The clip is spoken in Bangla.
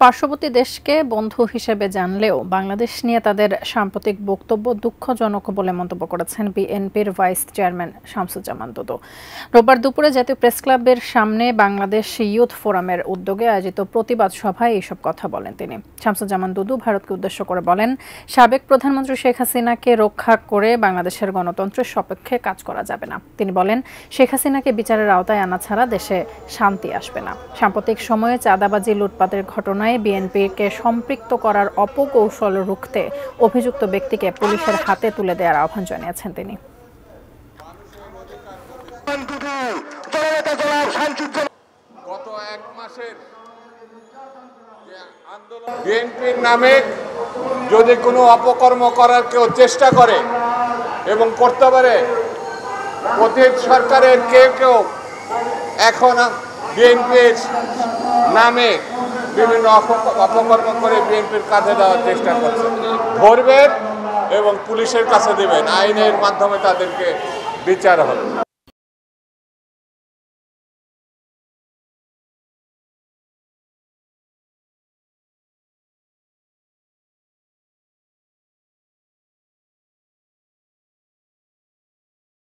পার্শ্ববর্তী দেশকে বন্ধু হিসেবে জানলেও বাংলাদেশ নিয়ে তাদের সাম্প্রতিক বক্তব্য দুঃখজনক বলে মন্তব্য করেছেন বিএনপির ভাইস চেয়ারম্যান শামসুজ্জামান দুদু। রোববার দুপুরে জাতীয় প্রেসক্লাবের সামনে বাংলাদেশ ইয়ুথ ফোরামের উদ্যোগে আয়োজিত প্রতিবাদ সভায় এসব কথা বলেন তিনি। শামসুজ্জামান দুদু ভারতকে উদ্দেশ্য করে বলেন, সাবেক প্রধানমন্ত্রী শেখ হাসিনাকে রক্ষা করে বাংলাদেশের গণতন্ত্রের সপক্ষে কাজ করা যাবে না। তিনি বলেন, শেখ হাসিনাকে বিচারের আওতায় আনা ছাড়া দেশে শান্তি আসবে না। সাম্প্রতিক সময়ে চাঁদাবাজি লুটপাটের ঘটনায় বিএনপিকে সম্পৃক্ত করার অপকৌশল রুখতে অভিযুক্ত ব্যক্তিকে পুলিশের হাতে তুলে দেওয়ার আহ্বান জানিয়েছেন তিনি। গত এক মাসের বিএনপির নামে যদি কোনো অপকর্ম করার কেউ চেষ্টা করে এবং করতে পারে, অতীত সরকারের কেউ এখন বিএনপির নামে বিভিন্ন অপকর্ম করে বিএনপির কাছে দেওয়ার চেষ্টা করছে। ধরবেন এবং পুলিশের কাছে দেবেন, আইনের মাধ্যমে তাদেরকে বিচার হবে।